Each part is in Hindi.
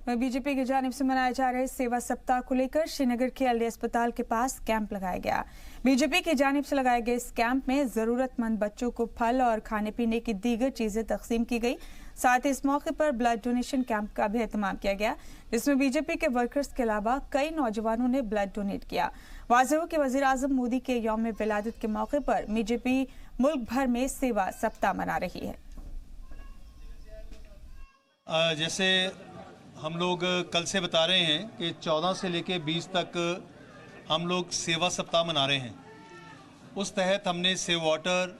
बीजेपी की जानिब से मनाए जा रहे सेवा सप्ताह को लेकर श्रीनगर के एलडी अस्पताल के पास कैंप लगाया गया। बीजेपी की जानिब से लगाए गए इस कैंप में जरूरतमंद बच्चों को फल और खाने पीने की दीगर चीजें तकसीम की गई। साथ ही इस मौके पर ब्लड डोनेशन कैंप का भी एहतमाम किया गया, जिसमें बीजेपी के वर्कर्स के अलावा कई नौजवानों ने ब्लड डोनेट किया। वाज़ेह हो कि वज़ीर आज़म मोदी के यौम विलादत के मौके पर बीजेपी मुल्क भर में सेवा सप्ताह मना रही है। जैसे हम लोग कल से बता रहे हैं कि 14 से लेकर 20 तक हम लोग सेवा सप्ताह मना रहे हैं। उस तहत हमने save water,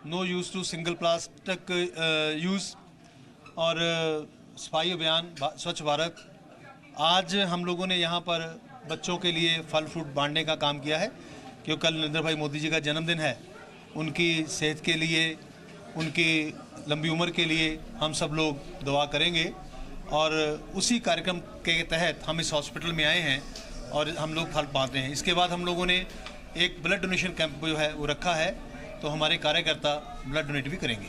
no use to single plastic use और सफाई अभियान, स्वच्छ भारत। आज हम लोगों ने यहाँ पर बच्चों के लिए फल फ्रूट बांटने का काम किया है, क्योंकि कल नरेंद्र भाई मोदी जी का जन्मदिन है। उनकी सेहत के लिए, उनकी लंबी उम्र के लिए हम सब लोग दुआ करेंगे और उसी कार्यक्रम के तहत हम इस हॉस्पिटल में आए हैं और हम लोग फल बांट रहे हैं। इसके बाद हम लोगों ने एक ब्लड डोनेशन कैंप जो है वो रखा है, तो हमारे कार्यकर्ता ब्लड डोनेट भी करेंगे।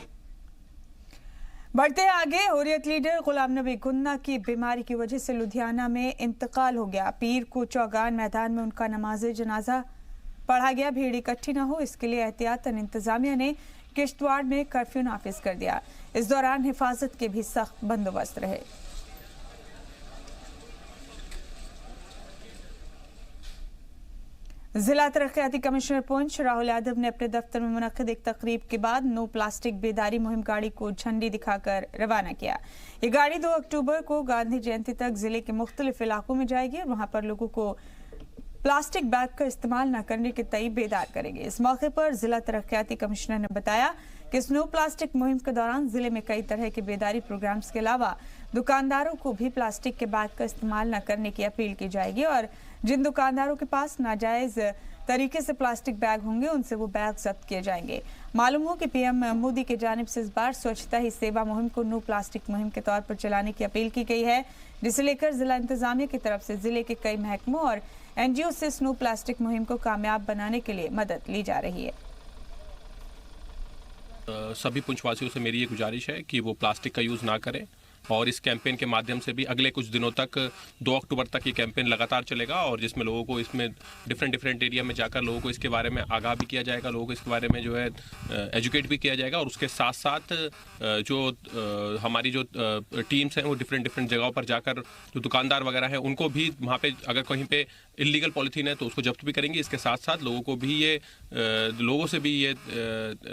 बढ़ते आगे, हुर्रियत लीडर गुलाम नबी गुन्ना की बीमारी की वजह से लुधियाना में इंतकाल हो गया। पीर को चौगान मैदान में उनका नमाज जनाजा पढ़ा गया। भीड़ इकट्ठी न हो, इसके लिए एहतियातन इंतजामिया ने किश्तवाड़ में कर्फ्यू नाफिज कर दिया। इस दौरान हिफाजत के भी सख्त बंदोबस्त रहे। जिला तरक्याती कमिश्नर पुंछ राहुल यादव ने अपने दफ्तर में मुनक्किद एक तकरीब के बाद नो प्लास्टिक बेदारी मुहिम गाड़ी को झंडी दिखाकर रवाना किया। ये गाड़ी 2 अक्टूबर को गांधी जयंती तक जिले के मुख्तलिफ इलाकों में जाएगी और वहां पर लोगों को प्लास्टिक बैग का इस्तेमाल न करने के तई बेदार करेंगे। इस मौके पर जिला तरक्याती कमिश्नर ने बताया कि इस नो प्लास्टिक मुहिम के दौरान जिले में कई तरह के बेदारी प्रोग्राम्स के अलावा दुकानदारों को भी प्लास्टिक के बैग का इस्तेमाल न करने की अपील की जाएगी और जिन दुकानदारों के पास नाजायज तरीके से प्लास्टिक बैग होंगे उनसे वो बैग जब्त किए जाएंगे। मालूम हो कि पीएम मोदी की जानिब से इस बार स्वच्छता ही सेवा मुहिम को नो प्लास्टिक मुहिम के तौर पर चलाने की अपील की गई है, जिसे लेकर जिला इंतजामिया की तरफ से जिले के कई महकमों और एनजीओ से नो प्लास्टिक मुहिम को कामयाब बनाने के लिए मदद ली जा रही है। सभी पुंछवासियों से मेरी ये गुजारिश है कि वो प्लास्टिक का यूज़ ना करें और इस कैंपेन के माध्यम से भी अगले कुछ दिनों तक 2 अक्टूबर तक ये कैंपेन लगातार चलेगा और जिसमें लोगों को इसमें डिफरेंट एरिया में जाकर लोगों को इसके बारे में आगाह भी किया जाएगा, लोगों को इसके बारे में जो है एजुकेट भी किया जाएगा और उसके साथ साथ जो हमारी जो टीम्स हैं वो डिफरेंट जगहों पर जाकर जो दुकानदार वगैरह हैं उनको भी वहाँ पे अगर कहीं पे इलीगल पॉलीथीन है तो उसको जब्त भी करेंगे। इसके साथ साथ लोगों से भी ये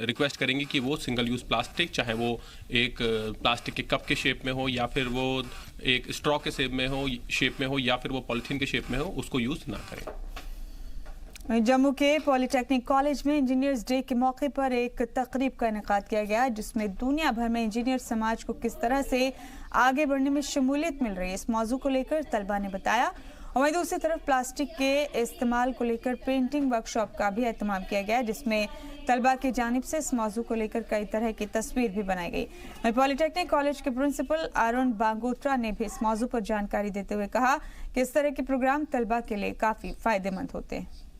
रिक्वेस्ट करेंगे कि वो सिंगल यूज़ प्लास्टिक, चाहे वो एक प्लास्टिक के कप के शेप में हो या फिर वो एक स्ट्रॉ के शेप में हो या फिर वो पॉलीथीन के शेप में हो, उसको यूज़ ना करें। जम्मू के पॉलिटेक्निक कॉलेज में इंजीनियर्स डे के मौके पर एक तकरीब का इनेकाद किया गया, जिसमें दुनिया भर में इंजीनियर समाज को किस तरह से आगे बढ़ने में शमूलियत मिल रही है, इस मौजू को लेकर तलबा ने बताया। और वहीं दूसरी तरफ प्लास्टिक के इस्तेमाल को लेकर पेंटिंग वर्कशॉप का भी एहतमाम किया गया, जिसमें तलबा की जानिब से इस मौजू को लेकर कई तरह की तस्वीर भी बनाई गई। वहीं पॉलिटेक्निक कॉलेज के प्रिंसिपल अरुण बांगोत्रा ने भी इस मौजू पर जानकारी देते हुए कहा कि इस तरह के प्रोग्राम तलबा के लिए काफ़ी फायदेमंद होते हैं।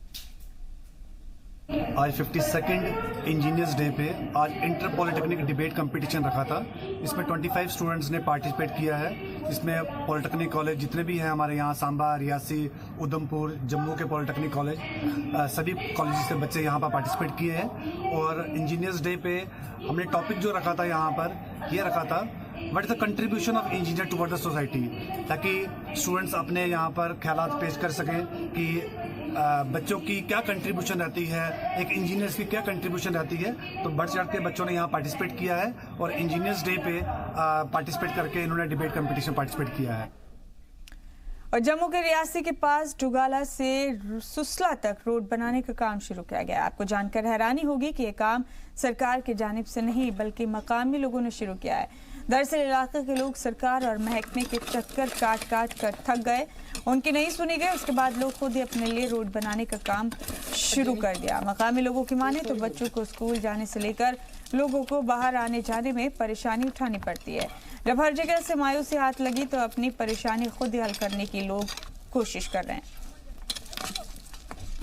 आज 52nd इंजीनियर्स डे पे आज इंटर पॉलिटेक्निक डिबेट कंपटीशन रखा था। इसमें 25 स्टूडेंट्स ने पार्टिसिपेट किया है। इसमें पॉलिटेक्निक कॉलेज जितने भी हैं हमारे यहाँ, सांबा, रियासी, उधमपुर, जम्मू के पॉलिटेक्निक कॉलेज, सभी कॉलेज से बच्चे यहाँ पर पार्टिसिपेट किए हैं। और इंजीनियर्स डे पे हमने टॉपिक जो रखा था यहाँ पर ये रखा था, what is the contribution of engineer toward the society, ताकि स्टूडेंट्स अपने यहाँ पर ख्यालात पेश कर सकें कि बच्चों की क्या कंट्रीब्यूशन रहती है, एक इंजीनियर्स की क्या कंट्रीब्यूशन रहती है। तो बढ़ चढ़ के बच्चों ने यहाँ पार्टिसिपेट किया है और इंजीनियर्स डे पे पार्टिसिपेट करके इन्होंने डिबेट कंपटीशन पार्टिसिपेट किया है। और जम्मू के रियासी के पास डुगाला से सुसला तक रोड बनाने का काम शुरू किया गया। आपको जानकर हैरानी होगी कि यह काम सरकार की जानिब से नहीं बल्कि मकामी लोगों ने शुरू किया है। दरअसल इलाके के लोग सरकार और महकमे के चक्कर काट कर थक गए, उनकी नहीं सुनी गई। उसके बाद लोग खुद ही अपने लिए रोड बनाने का काम शुरू कर दिया। मकामी लोगों की माने तो बच्चों को स्कूल जाने से लेकर लोगों को बाहर आने जाने में परेशानी उठानी पड़ती है। जब हर जगह से मायूसी हाथ लगी तो अपनी परेशानी खुद ही हल करने की लोग कोशिश कर रहे हैं।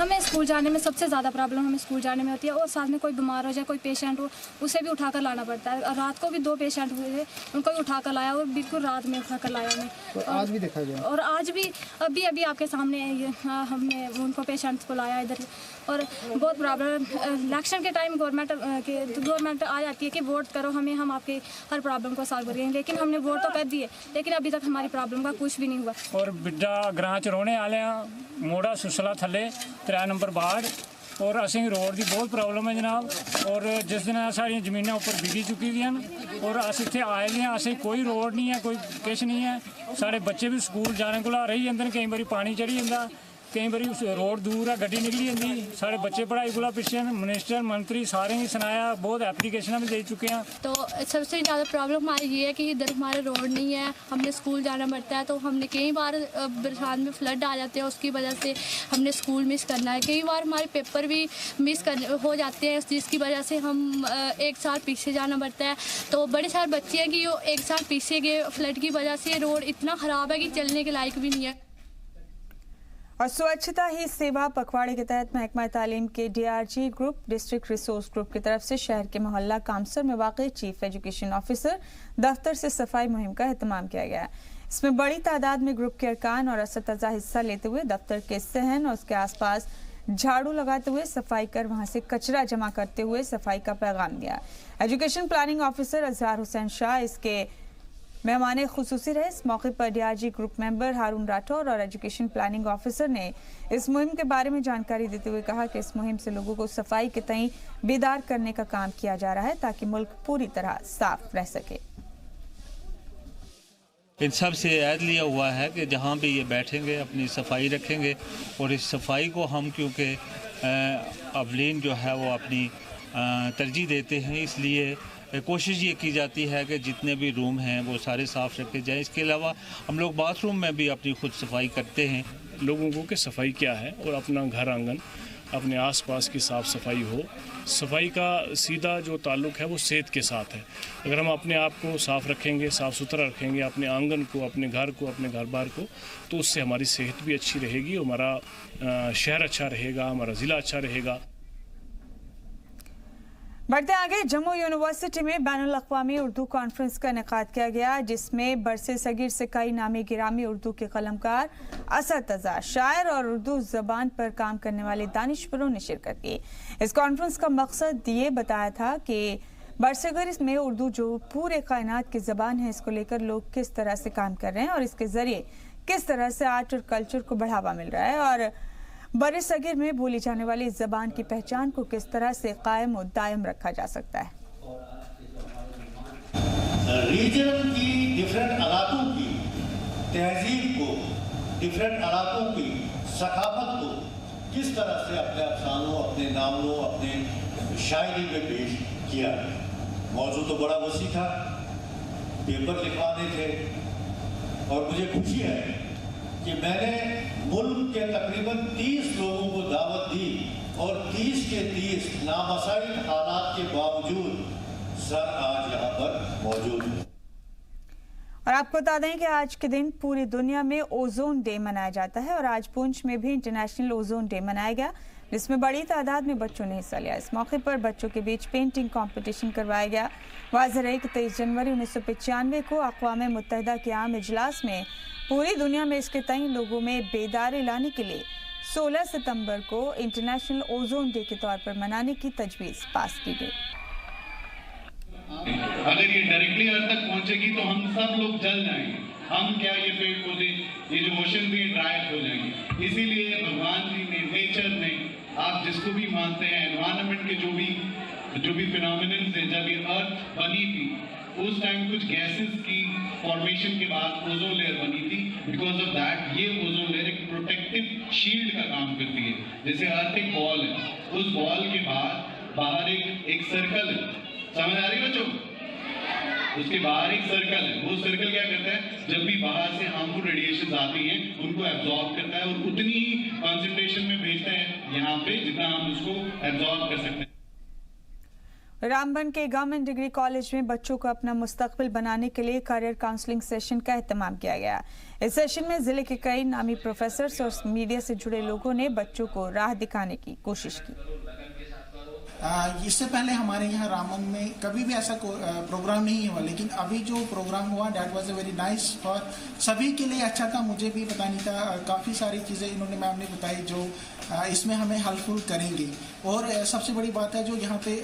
हमें स्कूल जाने में सबसे ज़्यादा प्रॉब्लम हमें स्कूल जाने में होती है और साथ में कोई बीमार हो जाए, कोई पेशेंट हो, उसे भी उठाकर लाना पड़ता है। और रात को भी 2 पेशेंट हुए थे, उनको भी उठाकर लाया और बिल्कुल रात में उठाकर लाया हमें। तो आज भी देखा गया और आज भी अभी अभी आपके सामने हमने उनको पेशेंट्स को लाया इधर। और बहुत प्रॉब्लम इलेक्शन के टाइम गवर्नमेंट आ जाती है कि वोट करो हमें, हम आपके हर प्रॉब्लम को सॉल्व करेंगे, लेकिन हमने वोट तो कर दिए लेकिन अभी तक हमारी प्रॉब्लम का कुछ भी नहीं हुआ। और बिड्डा ग्रां च रौहने वाले हैं, मोड़ा सुसला थले 3 नंबर वार्ड, और असें रोड की बहुत प्रॉब्लम है जनाब। और जिस दिन साड़ियाँ जमीनें उपर बिकी चुकी दी हैं और अस इत्थे आए दे हैं, असें कोई रोड नहीं है, कोई किश नहीं है। साढ़े बच्चे भी स्कूल जाने को रही जाते हैं, कई बार पानी चढ़ी जाता, कई बार रोड दूर है, गड्डी निकली जाती, साढ़े बच्चे पढ़ाई को पिछे। मिनिस्टर मंत्री सारे ही सुनाया, बहुत एप्लीकेशन भी दे चुके हैं। तो सबसे ज़्यादा प्रॉब्लम हमारी ये है कि इधर हमारे रोड नहीं है, हमने स्कूल जाना पड़ता है। तो हमने कई बार बरसात में फ्लड आ जाते हैं, उसकी वजह से हमने स्कूल मिस करना है। कई बार हमारे पेपर भी हो जाते हैं, जिसकी वजह से हम एक साल पीछे जाना पड़ता है। तो बड़े सारे बच्चे हैं कि वो एक साल पीछे गए फ्लड की वजह से। रोड इतना ख़राब है कि चलने के लायक भी नहीं है। और स्वच्छता ही सेवा पखवाड़े के तहत महकमा तालीम के DRG group district resource group की तरफ से शहर के मोहल्ला कामसर में वाक़ चीफ एजुकेशन ऑफिसर दफ्तर से सफाई मुहिम का एहतमाम किया गया। इसमें बड़ी तादाद में ग्रुप के अरकान और असतज़ा हिस्सा लेते हुए दफ्तर के सहन और उसके आसपास झाड़ू लगाते हुए सफाई कर वहां से कचरा जमा करते हुए सफाई का पैगाम दिया। Education planning officer Azhar Hussain Shah इसके मेहमान खुसूसी रहे। इस मौके पर DRG ग्रुप मेंबर हारून राठौर और एजुकेशन प्लानिंग ऑफिसर ने इस मुहिम के बारे में जानकारी देते हुए कहा कि इस मुहिम से लोगों को सफाई के तई बेदार करने का काम किया जा रहा है ताकि मुल्क पूरी तरह साफ रह सके। इन सब से ऐद लिया हुआ है कि जहाँ भी ये बैठेंगे अपनी सफाई रखेंगे, और इस सफाई को हम क्योंकि अवलीन जो है वो अपनी तरजीह देते हैं, इसलिए कोशिश ये की जाती है कि जितने भी रूम हैं वो सारे साफ़ रखे जाएं। इसके अलावा हम लोग बाथरूम में भी अपनी खुद सफाई करते हैं। लोगों को कि सफाई क्या है और अपना घर आंगन अपने आसपास की साफ़ सफाई हो। सफाई का सीधा जो ताल्लुक़ है वो सेहत के साथ है। अगर हम अपने आप को साफ़ रखेंगे, साफ़ सुथरा रखेंगे, अपने आंगन को, अपने घर को, अपने घर बार को, तो उससे हमारी सेहत भी अच्छी रहेगी, हमारा शहर अच्छा रहेगा, हमारा ज़िला अच्छा रहेगा। बढ़ते आगे, जम्मू यूनिवर्सिटी में बैनुल अक़वामी उर्दू कॉन्फ्रेंस का इनेकाद किया गया जिसमें बरसे सगीर से कई नामी गिरामी उर्दू के कलमकार, असतज़ा, शायर और उर्दू ज़बान पर काम करने वाले दानिशवरों ने शिरकत की। इस कॉन्फ्रेंस का मकसद ये बताया था कि बरसगीर में उर्दू जो पूरे कायनात की ज़बान है, इसको लेकर लोग किस तरह से काम कर रहे हैं और इसके ज़रिए किस तरह से आर्ट और कल्चर को बढ़ावा मिल रहा है और बरसगीर में बोली जाने वाली इस ज़बान की पहचान को किस तरह से कायम और दायम रखा जा सकता है। रीजन की डिफरेंट इलाकों की तहजीब को, डिफरेंट इलाकों की सकाफत को किस तरह से अपने अफसानों, अपने नावलों, अपने शायरी में पेश किया। मौजू तो बड़ा वसी था, पेपर लिखवाने थे और मुझे खुशी है कि मैंने मुल्क के तकरीबन 30 लोगों को दावत दी और 30 के 30 नामसाइल हालात के बावजूद सर आज यहाँ पर मौजूद है। और आपको बता दें कि आज के दिन पूरी दुनिया में ओजोन डे मनाया जाता है और आज पुंछ में भी इंटरनेशनल ओजोन डे मनाया गया जिसमें बड़ी तादाद में बच्चों ने हिस्सा लिया। इस मौके पर बच्चों के बीच पेंटिंग कंपटीशन करवाया गया। वाज़ेह है कि 23 जनवरी 1995 को अक़वाम मुत्तहिदा के आम इजलास में पूरी दुनिया में इसके तय लोगों में बेदारी लाने के लिए 16 सितंबर को इंटरनेशनल ओजोन डे के तौर पर मनाने की तजवीज़ पास की गई। अगर ये डायरेक्टली अर्थ तक पहुंचेगी तो हम सब लोग जल जाएंगे। हम क्या, ये पेड़ पौधे, ये जो ओशन भी ड्राई अप हो जाएंगे। इसीलिए भगवान जी ने, नेचर ने, आप जिसको भी मानते हैं, एनवायरनमेंट के जो भी फिनोमिनन थे, जब ये अर्थ बनी थी उस टाइम कुछ गैसेस की फॉर्मेशन के बाद ओजोन लेयर बनी थी। बिकॉज ऑफ दैट ये ओजोन लेयर एक प्रोटेक्टिव शील्ड का काम करती है। जैसे अर्थ एक बॉल है, उस बॉल के बाद बाहर एक सर्कल है, समझ आ रही बच्चों? उसके बाहर एक सर्कल है, वो सर्कल क्या करता है, जब भी बाहर से हार्मफुल रेडिएशन आती हैं उनको एब्जॉर्ब करता है और उतनी ही कॉन्सेंट्रेशन में भेजता है यहाँ पे जितना हम उसको एब्जॉर्ब कर सकते हैं। रामबन के गवर्नमेंट डिग्री कॉलेज में बच्चों को अपना मुस्तकबिल बनाने के लिए करियर काउंसलिंग सेशन का एहतमाम किया गया। इस सेशन में जिले के कई नामी प्रोफेसर्स और मीडिया से जुड़े लोगों ने बच्चों को राह दिखाने की कोशिश की। इससे पहले हमारे यहाँ रामन में कभी भी ऐसा प्रोग्राम नहीं हुआ, लेकिन अभी जो प्रोग्राम हुआ that was a very nice for सभी के लिए अच्छा था। मुझे भी पता नहीं था, काफ़ी सारी चीज़ें इन्होंने मैम ने बताई जो इसमें हमें हेल्पफुल करेंगे। और सबसे बड़ी बात है जो यहाँ पे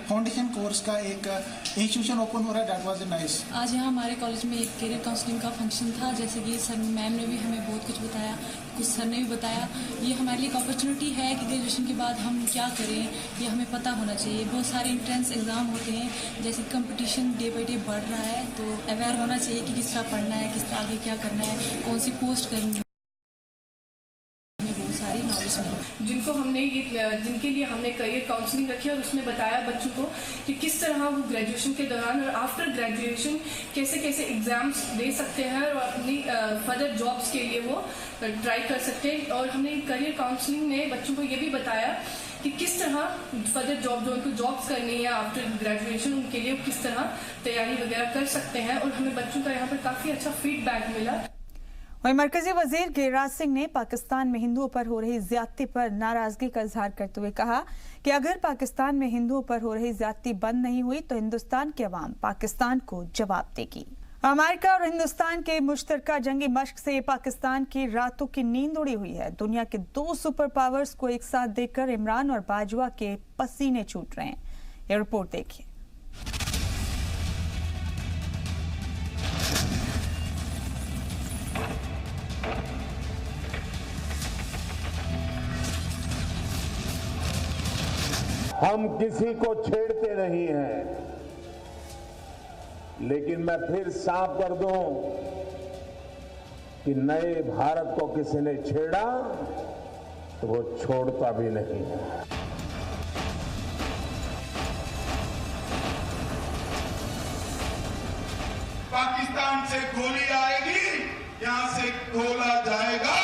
फाउंडेशन कोर्स का एक इंस्टीट्यूशन ओपन हो रहा है, डैट वाज नाइस। आज यहाँ हमारे कॉलेज में एक करियर काउंसलिंग का फंक्शन था, जैसे कि सर मैम ने भी हमें बहुत कुछ बताया, कुछ सर ने भी बताया। ये हमारे लिए एक अपॉर्चुनिटी है कि ग्रेजुएशन के बाद हम क्या करें ये हमें पता होना चाहिए। बहुत सारे एंट्रेंस एग्ज़ाम होते हैं, जैसे कंपटीशन डे बाई डे बढ़ रहा है, तो अवेयर होना चाहिए कि किस तरह पढ़ना है, किस तरह आगे क्या करना है, कौन सी पोस्ट करनी है। सारी नॉलेज मिली जिनके लिए हमने करियर काउंसलिंग रखी और उसमें बताया बच्चों को कि किस तरह वो ग्रेजुएशन के दौरान और आफ्टर ग्रेजुएशन कैसे कैसे एग्जाम्स दे सकते हैं और अपनी फर्दर जॉब्स के लिए वो ट्राई कर सकते हैं। और हमने करियर काउंसलिंग में बच्चों को ये भी बताया कि किस तरह फर्दर जॉब जो उनको जॉब्स करनी है आफ्टर ग्रेजुएशन उनके लिए किस तरह तैयारी वगैरह कर सकते हैं। और हमें बच्चों का यहाँ पर काफ़ी अच्छा फीडबैक मिला। वहीं मरकजी वजीर गिरिराज सिंह ने पाकिस्तान में हिंदुओं पर हो रही ज्यादती पर नाराजगी का इजहार करते हुए कहा कि अगर पाकिस्तान में हिंदुओं पर हो रही ज्यादती बंद नहीं हुई तो हिंदुस्तान की अवाम पाकिस्तान को जवाब देगी। अमेरिका और हिंदुस्तान के मुश्तरका जंगी मश्क से पाकिस्तान की रातों की नींद उड़ी हुई है। दुनिया के 2 सुपर पावर्स को एक साथ देखकर इमरान और बाजवा के पसीने छूट रहे हैं। ये रिपोर्ट देखिए। हम किसी को छेड़ते नहीं हैं, लेकिन मैं फिर साफ कर दूं कि नए भारत को किसी ने छेड़ा तो वो छोड़ता भी नहीं है। पाकिस्तान से गोली आएगी, यहां से गोला जाएगा।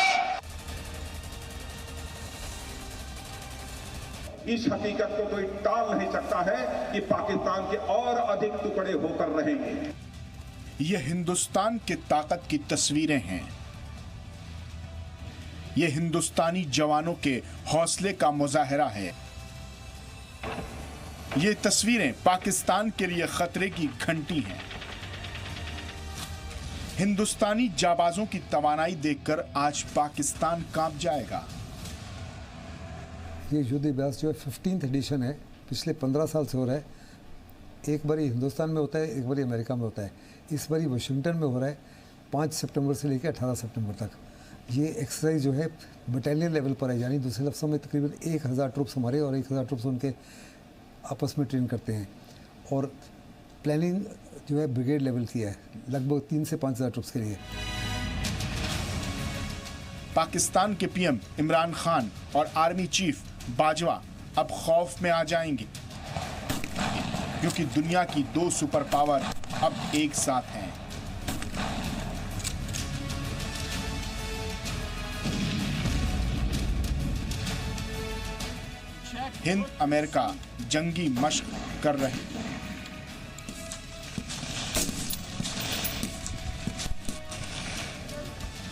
इस हकीकत को कोई टाल नहीं सकता है कि पाकिस्तान के और अधिक टुकड़े होकर रहेंगे। ये हिंदुस्तान की ताकत की तस्वीरें हैं। ये हिंदुस्तानी जवानों के हौसले का मुजाहिरा है। ये तस्वीरें पाकिस्तान के लिए खतरे की घंटी हैं। हिंदुस्तानी जाबाजों की तवानाई देखकर आज पाकिस्तान कांप जाएगा। ये युद्ध अभ्यास जो है 15th एडिशन है, पिछले 15 साल से हो रहा है। एक बारी हिंदुस्तान में होता है, एक बारी अमेरिका में होता है। इस बारी वाशिंगटन में हो रहा है 5 सितंबर से लेकर 18 सितंबर तक। ये एक्सरसाइज जो है बटालियन लेवल पर है, यानी दूसरे लफ्ज़ों में तकरीबन 1000 ट्रुप्स हमारे और 1000 ट्रुप्स उनके आपस में ट्रेन करते हैं। और प्लानिंग जो है ब्रिगेड लेवल की है, लगभग 3 से 5000 ट्रुप्स के लिए। पाकिस्तान के पीएम इमरान खान और आर्मी चीफ बाजवा अब खौफ में आ जाएंगे, क्योंकि दुनिया की 2 सुपर पावर अब एक साथ हैं। हिंद अमेरिका जंगी मशक कर रहे हैं।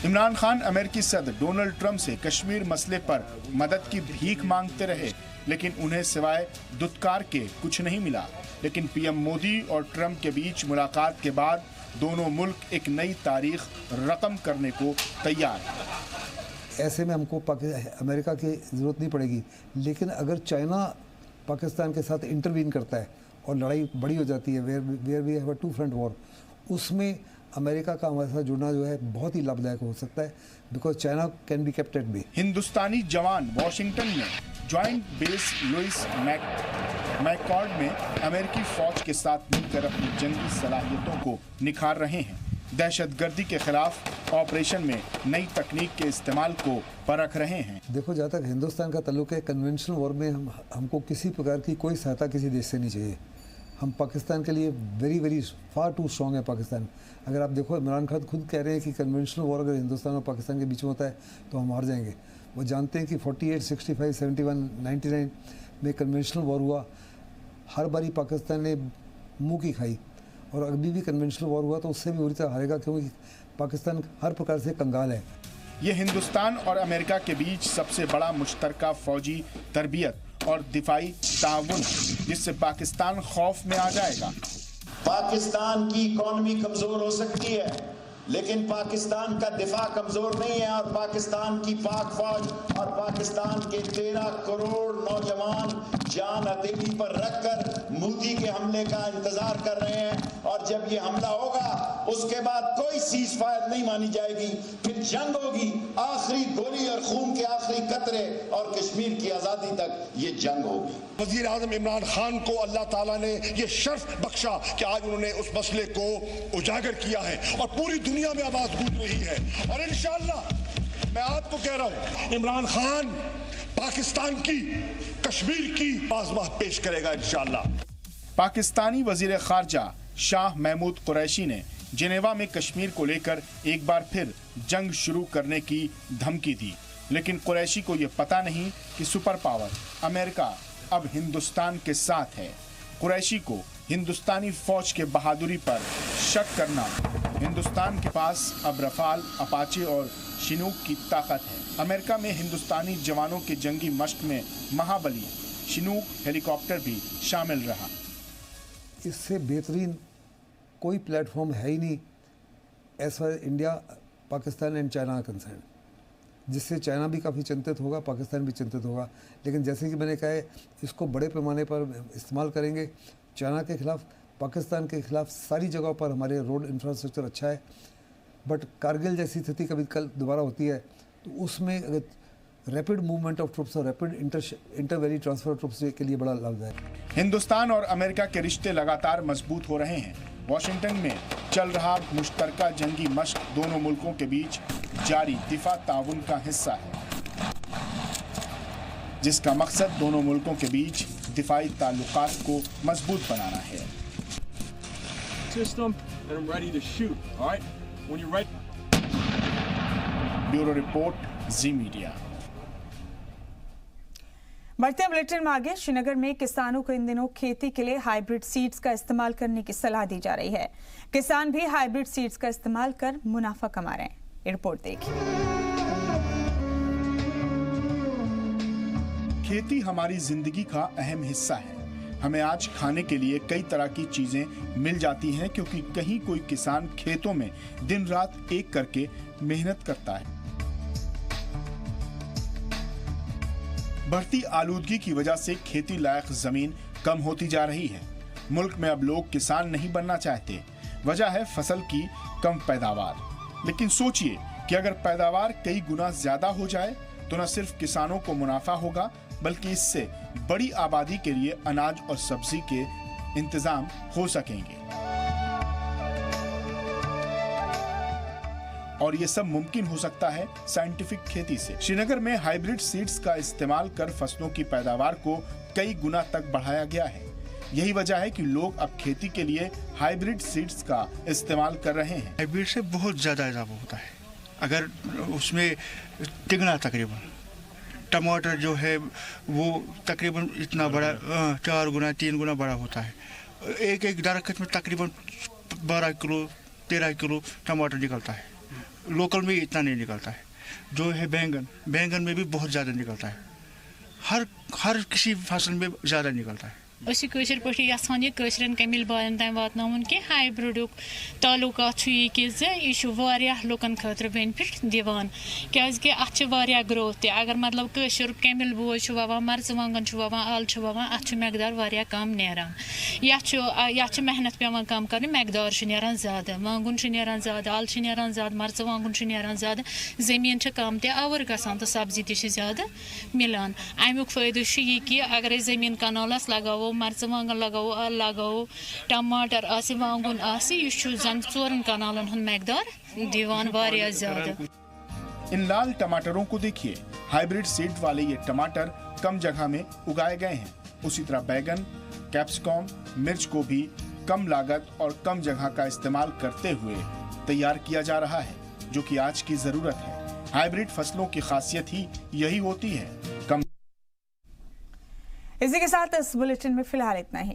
इमरान खान अमेरिकी सदर डोनाल्ड ट्रंप से कश्मीर मसले पर मदद की भीख मांगते रहे, लेकिन उन्हें सिवाय दुत्कार के कुछ नहीं मिला। लेकिन पीएम मोदी और ट्रंप के बीच मुलाकात के बाद दोनों मुल्क एक नई तारीख रकम करने को तैयार हैं। ऐसे में हमको अमेरिका की ज़रूरत नहीं पड़ेगी, लेकिन अगर चाइना पाकिस्तान के साथ इंटरवीन करता है और लड़ाई बड़ी हो जाती है, where we have a 2 front war, उसमें अमेरिका का हमारे साथ जुड़ना जो है बहुत ही लाभदायक हो सकता है, because China can be kept at bay. हिंदुस्तानी जवान वॉशिंगटन में ज्वाइंट बेस लुइस मैककॉर्ड में अमेरिकी फौज के साथ मिलकर अपनी जंगी सलाहियतों को निखार रहे हैं। दहशतगर्दी के खिलाफ ऑपरेशन में नई तकनीक के इस्तेमाल को परख रहे हैं। देखो, जहाँ तक हिंदुस्तान का ताल्लुक है, कन्वेंशनल वॉर में हमको किसी प्रकार की कोई सहायता किसी देश से नहीं चाहिए। हम पाकिस्तान के लिए वेरी फार टू स्ट्रॉन्ग है पाकिस्तान। अगर आप देखो, इमरान खान खुद कह रहे हैं कि कन्वेंशनल वॉर अगर हिंदुस्तान और पाकिस्तान के बीच में होता है तो हम हार जाएंगे। वो जानते हैं कि 48, 65, 71, 99 में कन्वेंशनल वॉर हुआ, हर बारी पाकिस्तान ने मुँह की खाई, और अभी भी कन्वेंशनल वॉर हुआ तो उससे भी बुरी तरह हारेगा, क्योंकि पाकिस्तान हर प्रकार से कंगाल है। ये हिंदुस्तान और अमेरिका के बीच सबसे बड़ा मुश्तरका फौजी तरबियत और दिफाई ताउन है, जिससे पाकिस्तान खौफ में आ जाएगा। पाकिस्तान की इकॉनमी कमजोर हो सकती है, लेकिन पाकिस्तान का दिफा कमजोर नहीं है। और पाकिस्तान की पाक फौज और पाकिस्तान के 13 करोड़ नौजवान जान हथेली पर रखकर मोदी के हमले का इंतजार कर रहे हैं। और जब ये हमला होगा उसके बाद कोई सीज फायर नहीं मानी जाएगी, फिर जंग होगी, आखिरी गोली और खून के आखिरी कतरे और कश्मीर की आजादी तक ये जंग होगी। वजीर आजम इमरान खान को अल्लाह ताला ने ये शर्फ बख्शा कि आज उन्होंने उस मसले को उजागर किया है और पूरी दुनिया में आवाज गूंज रही है। और इंशाअल्लाह मैं आपको कह रहा हूं, इमरान खान पाकिस्तान की, कश्मीर की आज़मा पेश करेगा इंशाअल्लाह। पाकिस्तानी वजीर खारजा शाह महमूद कुरैशी ने जिनेवा में कश्मीर को लेकर एक बार फिर जंग शुरू करने की धमकी दी, लेकिन कुरैशी को यह पता नहीं कि सुपर पावर अमेरिका अब हिंदुस्तान के साथ है। कुरैशी को हिंदुस्तानी फौज के बहादुरी पर शक करना। हिंदुस्तान के पास अब रफाल, अपाचे और शिनूक की ताकत है। अमेरिका में हिंदुस्तानी जवानों के जंगी मश्क में महाबली शिनूक हेलीकॉप्टर भी शामिल रहा। इससे बेहतरीन कोई प्लेटफॉर्म है ही नहीं as far India, Pakistan and China concern, जिससे चाइना भी काफ़ी चिंतित होगा, पाकिस्तान भी चिंतित होगा। लेकिन जैसे कि मैंने कहा है, इसको बड़े पैमाने पर इस्तेमाल करेंगे चाइना के खिलाफ, पाकिस्तान के खिलाफ। सारी जगहों पर हमारे रोड इंफ्रास्ट्रक्चर अच्छा है, बट कारगिल जैसी स्थिति कभी कल दोबारा होती है तो उसमें अगर रैपिड मूवमेंट ऑफ ट्रुप्स और रैपिड इंटरवैली ट्रांसफर ट्रुप्स के लिए बड़ा लाभदायक है। हिंदुस्तान और अमेरिका के रिश्ते लगातार मजबूत हो रहे हैं। वॉशिंगटन में चल रहा मुश्तरका जंगी मश्क दोनों मुल्कों के बीच जारी दिफा ताउन का हिस्सा है, जिसका मकसद दोनों मुल्कों के बीच दिफाई ताल्लुकात को मजबूत बनाना है। ब्यूरो रिपोर्ट, जी मीडिया। बढ़ते बुलेटिन में आगे, श्रीनगर में किसानों को इन दिनों खेती के लिए हाइब्रिड सीड्स का इस्तेमाल करने की सलाह दी जा रही है। किसान भी हाइब्रिड सीड्स का इस्तेमाल कर मुनाफा कमा रहे हैं। ये रिपोर्ट देखिए। खेती हमारी जिंदगी का अहम हिस्सा है। हमें आज खाने के लिए कई तरह की चीजें मिल जाती हैं, क्योंकि कहीं कोई किसान खेतों में दिन रात एक करके मेहनत करता है। बढ़ती आलूदगी की वजह से खेती लायक जमीन कम होती जा रही है। मुल्क में अब लोग किसान नहीं बनना चाहते। वजह है फसल की कम पैदावार। लेकिन सोचिए कि अगर पैदावार कई गुना ज्यादा हो जाए तो न सिर्फ किसानों को मुनाफा होगा, बल्कि इससे बड़ी आबादी के लिए अनाज और सब्जी के इंतजाम हो सकेंगे। और ये सब मुमकिन हो सकता है साइंटिफिक खेती से। श्रीनगर में हाइब्रिड सीड्स का इस्तेमाल कर फसलों की पैदावार को कई गुना तक बढ़ाया गया है। यही वजह है कि लोग अब खेती के लिए हाइब्रिड सीड्स का इस्तेमाल कर रहे हैं। हाइब्रिड से बहुत ज़्यादा इजाफा होता है, अगर उसमें तिगुना तकरीबन। टमाटर जो है वो तकरीबन इतना बड़ा 4 गुना 3 गुना बड़ा होता है। एक एक दरख्त में तकरीबन 12 किलो 13 किलो टमाटर निकलता है। लोकल में इतना नहीं निकलता है। जो है बैंगन में भी बहुत ज़्यादा निकलता है। हर किसी फसल में ज़्यादा निकलता है। कशर पे ये कशरन कमिल बालन तम वातन कि हाइब्रिडुक ताल्लुकात यह लुकन खतर बेनिफिट दिवान कि अ ग्रोथ अगर मतलब कशर कमिल बोझ ववान मर्चवांगन ववान आल ववान अत मकदार कम नेरान यह मेहनत पेवान कम कर मकदार ज़्यादा वांगुन ज़्यादा आल ज़्यादा मर्चवांगन ज़्यादा ज़मीन कम तवर गसान तो सब्जी ज़्यादा मिलान अमुक फ़ायदा यह कि अगर ज़मीन कनालस लगाओ मर्चवांगन लगाओ आल लगाओ टमाटर आसे वांगुन आसे जन 4 कनालन हुन मकदार दीवान वारिया ज्यादा। इन लाल टमाटरों को देखिए। हाइब्रिड सीड वाले ये टमाटर कम जगह में उगाए गए हैं। उसी तरह बैगन, कैप्सिकम, मिर्च को भी कम लागत और कम जगह का इस्तेमाल करते हुए तैयार किया जा रहा है, जो कि आज की जरूरत है। हाइब्रिड फसलों की खासियत ही यही होती है। इसी के साथ इस बुलेटिन में फिलहाल इतना ही।